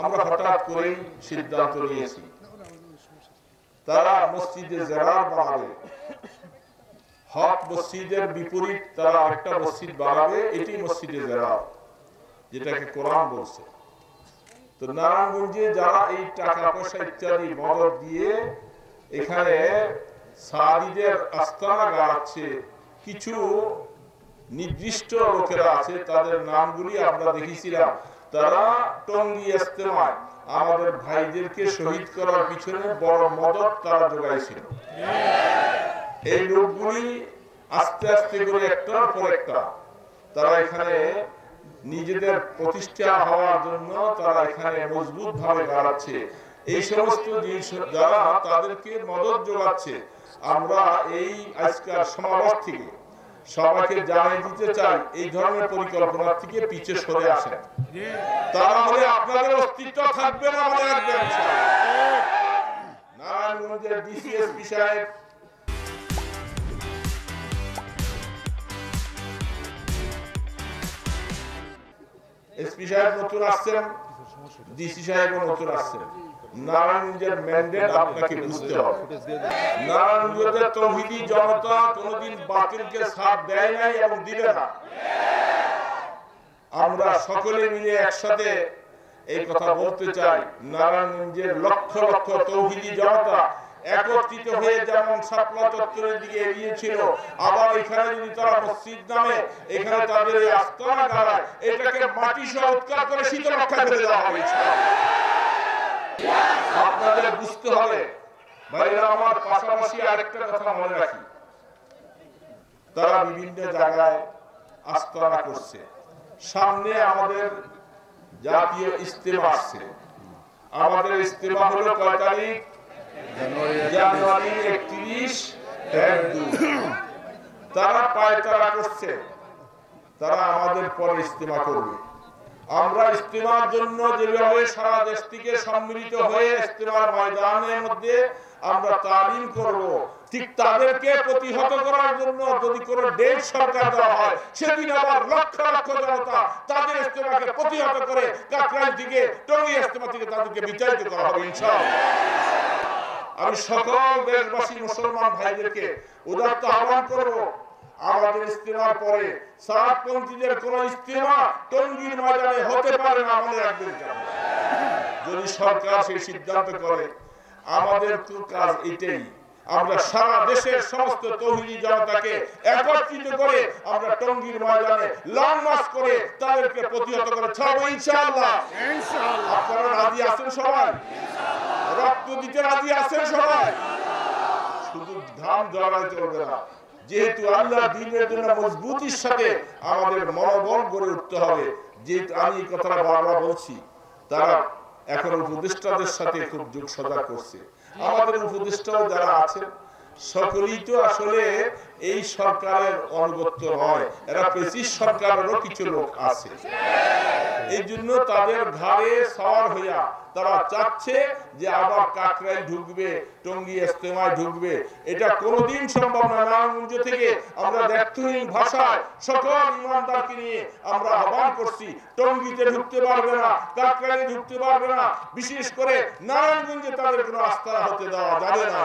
আমরা হঠাৎ করেই সিদ্ধান্ত নিয়েছি তারা মসজিদে জেরার বানাবে, হক মসজিদের বিপরীত তারা একটা মসজিদ বানাবে, এটি মসজিদে জেরার, যেটাকে কোরআন বলছে। তো নারায়ণগঞ্জে যারা এই টাকা পয়সা ইত্যাদি মদদ দিয়ে এখানে সাহাবীদের আস্তানা গাড়াচ্ছে, কিছু নির্দিষ্ট লোকেরা আছে, তাদের নামগুলি আমরা দেখেছিলাম। তারা টঙ্গী ইজতেমায় আমাদের ভাইদেরকে শহীদ করার পিছনে বড় মদদ তারা যোগাইছিল। এই লোকগুলি আস্তে আস্তে করে একটার পর একটা তারা এখানে নিজেদের প্রতিষ্ঠা হওয়ার জন্য তারা এখানে মজবুত ভাবে দাঁড়াচ্ছে। এই সমস্ত জিনিস যারা তাদেরকে মদদ যোগাচ্ছে, আমরা এই আজকের সমাবেশ থেকে সবাইকে জানিয়ে দিতে চাই, এই ধরনের পরিকল্পনা থেকে পিছে সরে আসেন। তারা হলে আপনাদের অস্তিত্ব থাকবে না, মনে রাখবেন। নারায়ণগঞ্জের ডিসিএসপি সাহেব এসপি সাহেব নতুন আসছেন, ডিসি সাহেব নতুন আসছেন। নারায়ণগঞ্জের ম্যান্ডেট আপনাকে বুঝতে হবে। নারায়ণগঞ্জের তৌহিদি জনতা কোনদিন বাতিলকে সাথ দেয় নাই এবং দিবে না। আমরা সকলে মিলে একসাথে এই কথা বলতে চাই, নারায়ণগঞ্জের লক্ষ লক্ষ তৌহিদি জনতা একত্রিত হয়ে যেমন শাপলা চত্বরের দিকে এগিয়েছিল, আবার এখানে যদি তারা মসজিদ নামে এখানে তাদের এই আস্তানা গাড়ায়, এটাকে মাটি সহ উৎখাত করে শীতল রক্ষা করে দেওয়া হবে। আপনাদের বুঝতে হবে ভাইরা আমার। পাশাপাশি আরেকটা কথা মনে রাখি, তারা বিভিন্ন জায়গায় আস্তানা করছে। সামনে আমাদের জাতীয় ইজতেমা আসছে। আমাদের ইজতেমা হলো কয় তারিখ? জানুয়ারি 31-1-2। তারা পায়তারা করছে, তারা আমাদের পরে ইজতেমা করবে। আমরা ইজতেমার জন্য যেভাবে সারা দেশ থেকে সম্মিলিত হয়ে ইজতেমার ময়দানের মধ্যে আমরা তালিম করব, ঠিক তাদেরকে প্রতিহত করার জন্য যদি কোনো দেশ সরকার দেওয়া হয়, সেদিন আবার লক্ষ লক্ষ জনতা তাদের ইজতেমাকে প্রতিহত করে কাকরাইল থেকে টঙ্গী ইজতেমা থেকে তাদেরকে বিচারিত করা হবে ইনশাআল্লাহ। আমি সকল দেশবাসী মুসলমান ভাইদেরকে উদাত্ত আহ্বান করব, আমাদের ইজতেমার পরে সাতপন্থীদের কোন ইজতেমা টঙ্গীর ময়দানে হতে পারে না, মনে রাখবেন। যদি সরকার সেই সিদ্ধান্ত করে, আমাদের তো কাজ এটাই, আমরা সারা দেশের সমস্ত তৌহিদি জনতাকে একত্রিত করে আমরা টঙ্গীর ময়দানে লং মার্চ করে তাদেরকে প্রতিহত করে ছাড়বো ইনশাআল্লাহ। আপনারা রাজি আছেন সবাই? রক্ত দিতে রাজি আছেন সবাই? শুধু ধাম জড়াই চলবে না, যেহেতু আল্লাহ দ্বীনের জন্য মজবুতির সাথে আমাদের মনোবল গড়ে উঠতে হবে। যেহেতু আমি এই কথাটা বারবার বলছি, তারা এখন উপদেষ্টাদের সাথে খুব যোগ সজাগ করছে। আমাদের উপদেষ্টাও যারা আছেন সকলেই তো আসলে এই সরকারের অনুগত্য নয়, এরা প্রেসিস সরকারেরও কিছু লোক আছে। এই জন্য তাদের ঘাড়ে সওয়ার হইয়া তারা চাচ্ছে যে আবার কাকরাইল ঢুকবে, টঙ্গী ইজতেমায় ঢুকবে। এটা কোনোদিন সম্ভব না। নারায়ণগঞ্জ থেকে আমরা ব্যর্থহীন ভাষায় সকল ইমানদারকে নিয়ে আমরা আহ্বান করছি, টঙ্গীতে ঢুকতে পারবে না, কাকরাইলে ঢুকতে পারবে না, বিশেষ করে নারায়ণগঞ্জে তাদের কোনো আস্থা হতে দেওয়া যাবে না।